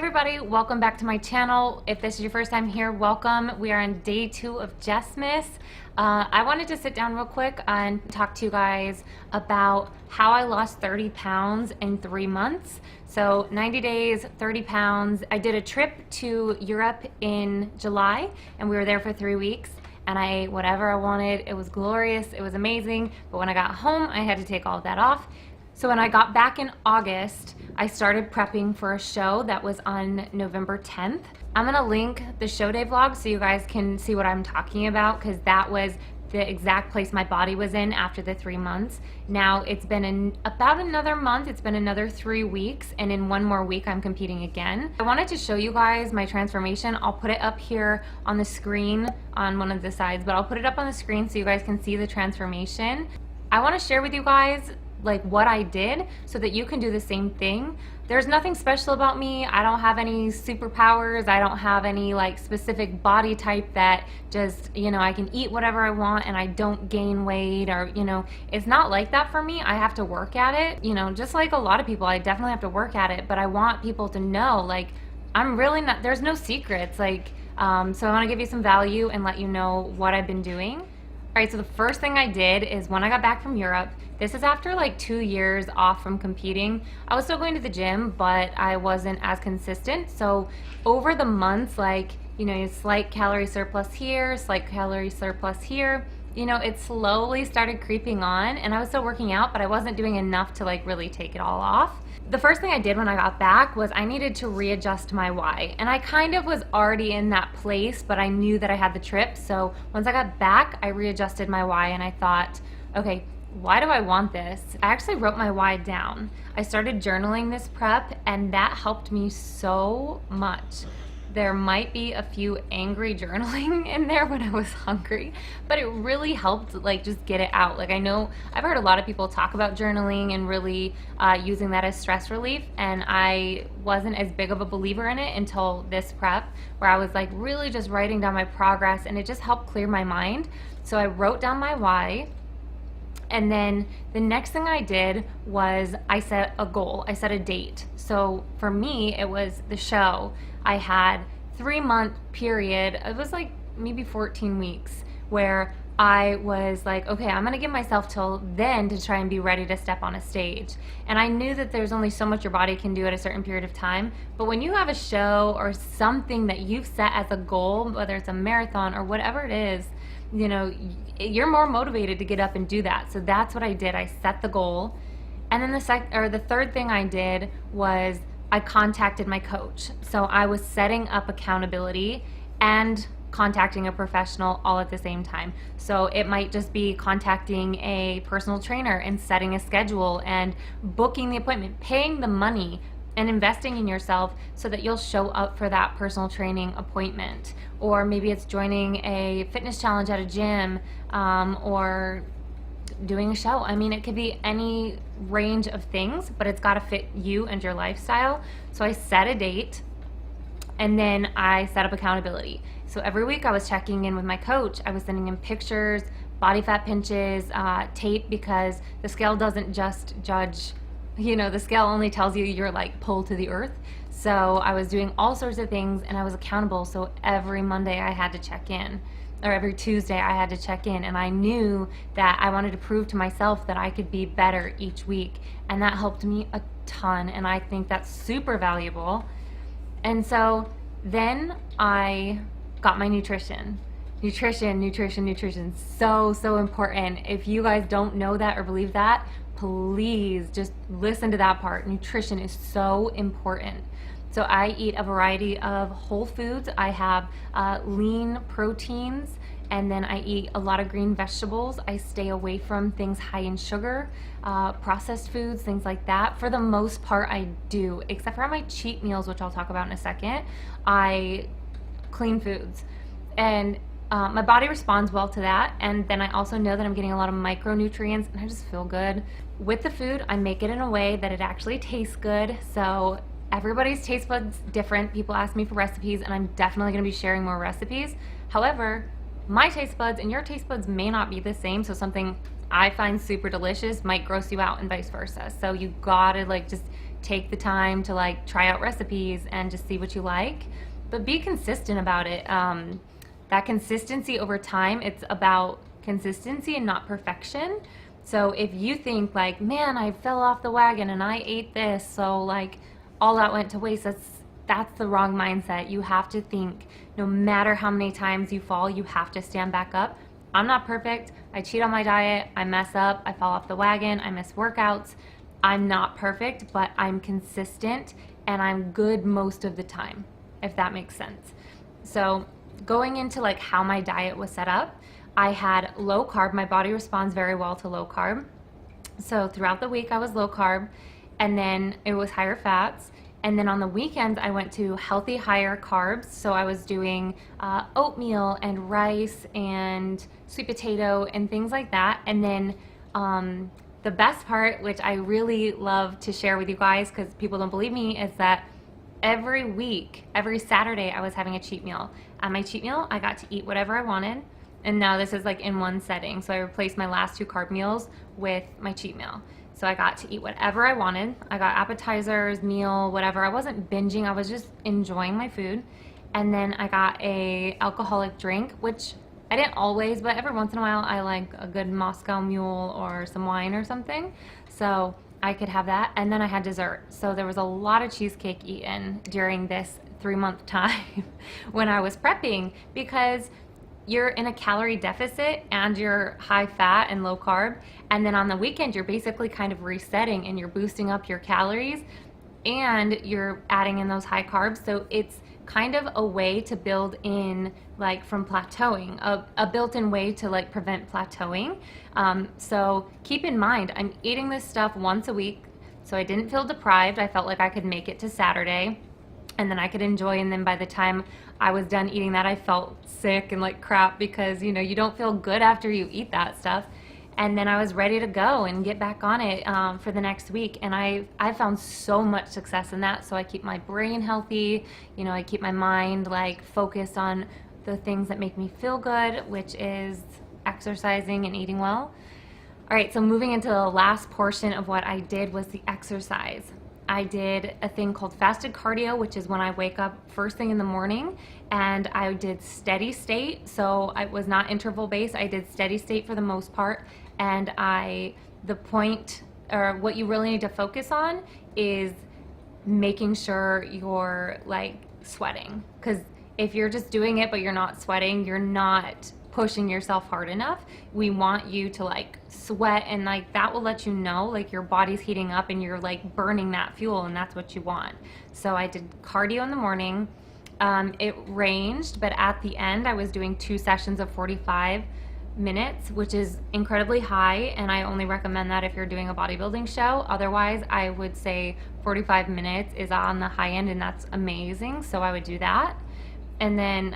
everybody, welcome back to my channel. If this is your first time here, welcome. We are on day 2 of Jessmas. I wanted to sit down real quick and talk to you guys about how I lost 30 pounds in 3 months. So 90 days, 30 pounds. I did a trip to Europe in July and we were there for 3 weeks. And I ate whatever I wanted. It was glorious, it was amazing. But when I got home, I had to take all of that off. So when I got back in August, I started prepping for a show that was on November 10th. I'm gonna link the show day vlog so you guys can see what I'm talking about, because that was the exact place my body was in after the 3 months. Now it's been about another month, it's been another 3 weeks, and in 1 more week I'm competing again. I wanted to show you guys my transformation. I'll put it up here on the screen on one of the sides, but I'll put it up on the screen so you guys can see the transformation. I wanna share with you guys like what I did so that you can do the same thing. There's nothing special about me. I don't have any superpowers. I don't have any like specific body type that just, you know, I can eat whatever I want and I don't gain weight, or, you know, it's not like that for me. I have to work at it, you know, just like a lot of people. I definitely have to work at it, but I want people to know, like, I'm really not, there's no secrets, like, so I want to give you some value and let you know what I've been doing. All right, so the first thing I did is when I got back from Europe, this is after like 2 years off from competing. I was still going to the gym, but I wasn't as consistent. So over the months, like, you know, slight calorie surplus here, slight calorie surplus here, you know, it slowly started creeping on, and I was still working out, but I wasn't doing enough to like really take it all off. The first thing I did when I got back was I needed to readjust my why. And I kind of was already in that place, but I knew that I had the trip. So once I got back, I readjusted my why and I thought, okay, why do I want this? I actually wrote my why down. I started journaling this prep and that helped me so much. There might be a few angry journaling in there when I was hungry, but it really helped like just get it out. Like, I know I've heard a lot of people talk about journaling and really using that as stress relief, and I wasn't as big of a believer in it until this prep, where I was like really just writing down my progress, and it just helped clear my mind. So I wrote down my why. And then the next thing I did was I set a goal. I set a date. So for me, it was the show. I had 3-month period. It was like maybe 14 weeks where I was like, okay, I'm gonna give myself till then to try and be ready to step on a stage. And I knew that there's only so much your body can do at a certain period of time. But when you have a show or something that you've set as a goal, whether it's a marathon or whatever it is, you know, you're more motivated to get up and do that. So that's what I did. I set the goal. And then the third thing I did was I contacted my coach. So I was setting up accountability and contacting a professional all at the same time. So it might just be contacting a personal trainer and setting a schedule and booking the appointment, paying the money and investing in yourself so that you'll show up for that personal training appointment. Or maybe it's joining a fitness challenge at a gym, or doing a show. I mean, it could be any range of things, but it's gotta fit you and your lifestyle. So I set a date, and then I set up accountability. So every week I was checking in with my coach. I was sending him pictures, body fat pinches, tape, because the scale doesn't just judge, you know, the scale only tells you you're like pulled to the earth. So I was doing all sorts of things and I was accountable. So every Monday I had to check in, or every Tuesday I had to check in, and I knew that I wanted to prove to myself that I could be better each week, and that helped me a ton, and I think that's super valuable. And so then I got my nutrition. Nutrition, so important. If you guys don't know that or believe that, please just listen to that part. Nutrition is so important. So I eat a variety of whole foods. I have lean proteins, and then I eat a lot of green vegetables. I stay away from things high in sugar, processed foods, things like that. For the most part, I do, except for my cheat meals, which I'll talk about in a second. I clean foods, and my body responds well to that. And then I also know that I'm getting a lot of micronutrients, and I just feel good. With the food, I make it in a way that it actually tastes good. So everybody's taste buds different. People ask me for recipes, and I'm definitely gonna be sharing more recipes. However, my taste buds and your taste buds may not be the same. So something I find super delicious might gross you out and vice versa. So you gotta like just take the time to like try out recipes and just see what you like, but be consistent about it. That consistency over time, it's about consistency and not perfection. So if you think like, man, I fell off the wagon and I ate this, so like all that went to waste, that's the wrong mindset. You have to think no matter how many times you fall, you have to stand back up. I'm not perfect. I cheat on my diet. I mess up. I fall off the wagon. I miss workouts. I'm not perfect, but I'm consistent and I'm good most of the time, if that makes sense. So going into like how my diet was set up, I had low carb. My body responds very well to low carb. So throughout the week I was low carb, and then it was higher fats. And then on the weekends, I went to healthy, higher carbs. So I was doing oatmeal and rice and sweet potato and things like that. And then the best part, which I really love to share with you guys because people don't believe me, is that every week, every Saturday, I was having a cheat meal. At my cheat meal, I got to eat whatever I wanted. And now this is like in one setting. So I replaced my last 2 carb meals with my cheat meal. So I got to eat whatever I wanted. I got appetizers, meal, whatever. I wasn't binging, I was just enjoying my food. And then I got a alcoholic drink, which I didn't always, but every once in a while I like a good Moscow Mule or some wine or something. So I could have that. And then I had dessert. So there was a lot of cheesecake eaten during this 3-month time when I was prepping, because you're in a calorie deficit and you're high fat and low carb, and then on the weekend you're basically kind of resetting and you're boosting up your calories and you're adding in those high carbs. So it's kind of a way to build in like from plateauing, a built-in way to like prevent plateauing. So keep in mind, I'm eating this stuff once a week, so I didn't feel deprived. I felt like I could make it to Saturday and then I could enjoy, and then by the time I was done eating that, I felt sick and like crap, because you know, you don't feel good after you eat that stuff. And then I was ready to go and get back on it for the next week. And I found so much success in that. So I keep my brain healthy, you know, I keep my mind like focused on the things that make me feel good, which is exercising and eating well. All right, so moving into the last portion of what I did was the exercise. I did a thing called fasted cardio, which is when I wake up first thing in the morning, and I did steady state. So I was not interval based. I did steady state for the most part. And the point, or what you really need to focus on, is making sure you're like sweating. Because if you're just doing it but you're not sweating, you're not pushing yourself hard enough. We want you to like sweat, and like that will let you know like your body's heating up and you're like burning that fuel, and that's what you want. So I did cardio in the morning. It ranged, but at the end I was doing 2 sessions of 45 minutes, which is incredibly high, and I only recommend that if you're doing a bodybuilding show. Otherwise, I would say 45 minutes is on the high end, and that's amazing. So I would do that. And then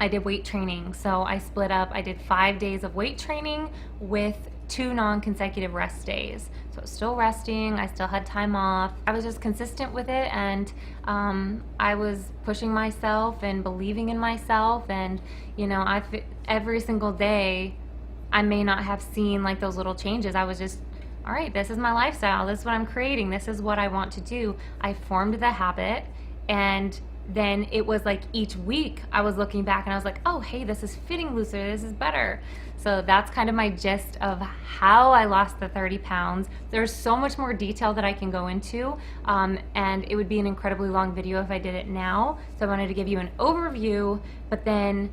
I did weight training. So I split up. I did 5 days of weight training with 2 non-consecutive rest days. So I was still resting. I still had time off. I was just consistent with it, and I was pushing myself and believing in myself. And you know, every single day, I may not have seen like those little changes. I was just, all right, this is my lifestyle. This is what I'm creating. This is what I want to do. I formed the habit, and then it was like each week I was looking back and I was like, oh, hey, this is fitting looser, this is better. So that's kind of my gist of how I lost the 30 pounds. There's so much more detail that I can go into, and it would be an incredibly long video if I did it now. So I wanted to give you an overview, but then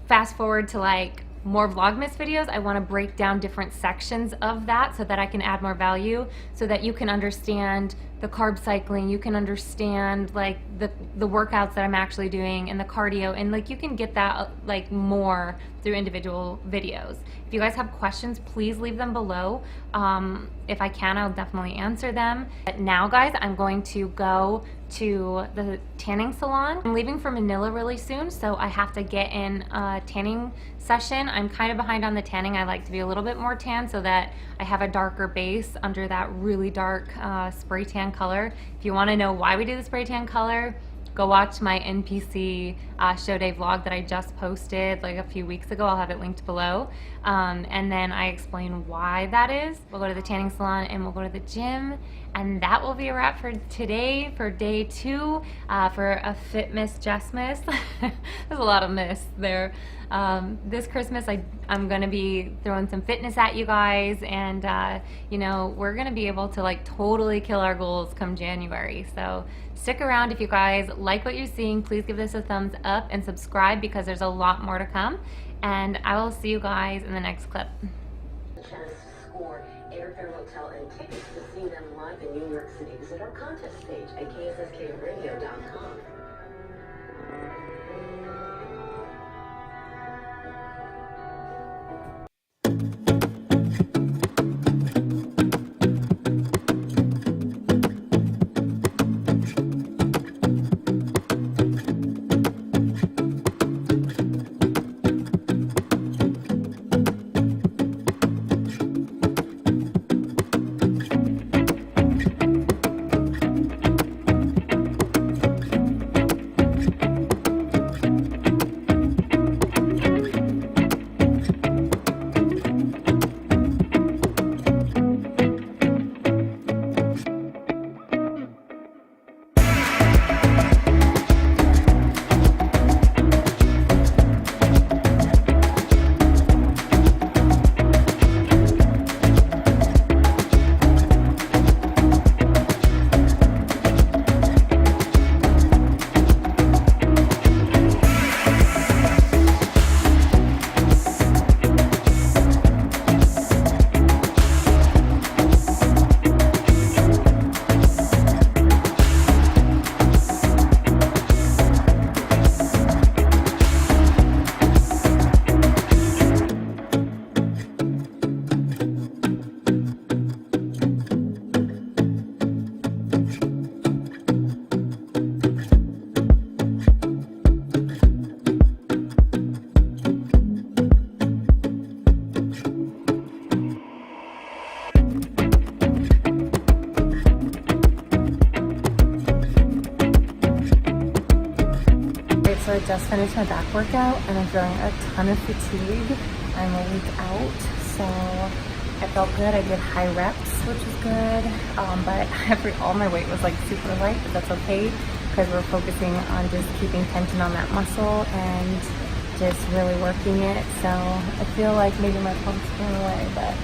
fast forward to like more Vlogmas videos. I want to break down different sections of that so that I can add more value, so that you can understand the carb cycling, you can understand like the workouts that I'm actually doing and the cardio, and like you can get that like more through individual videos. If you guys have questions, please leave them below. If I can, I'll definitely answer them. But now guys, I'm going to go to the tanning salon. I'm leaving for Manila really soon, so I have to get in a tanning session. I'm kind of behind on the tanning. I like to be a little bit more tan so that I have a darker base under that really dark spray tan color. If you want to know why we do the spray tan color, go watch my NPC show day vlog that I just posted like a few weeks ago. I'll have it linked below. And then I explain why that is. We'll go to the tanning salon and we'll go to the gym, And that will be a wrap for today, for day 2, for a Fit Miss Jessmas. There's a lot of miss there. This Christmas, I'm going to be throwing some fitness at you guys, and you know, we're going to be able to like totally kill our goals come January. So stick around. If you guys like what you're seeing, please give this a thumbs up and subscribe, because there's a lot more to come. And I will see you guys in the next clip. Chance to score airfare, hotel, and tickets to see them live in New York City. Visit our contest page at ksskradio.com. So I just finished my back workout and I'm feeling a ton of fatigue. I'm a week out, so I felt good. I did high reps, which was good, but all my weight was like super light, but that's okay, because we're focusing on just keeping tension on that muscle and just really working it. So I feel like maybe my pump's going away, but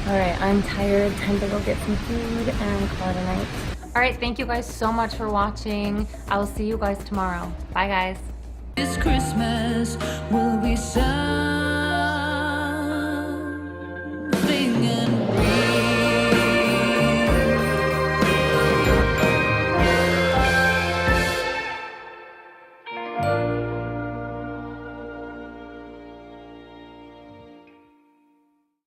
all right, I'm tired. Time to go get some food and call it a night. All right, thank you guys so much for watching. I will see you guys tomorrow. Bye, guys. This Christmas will be some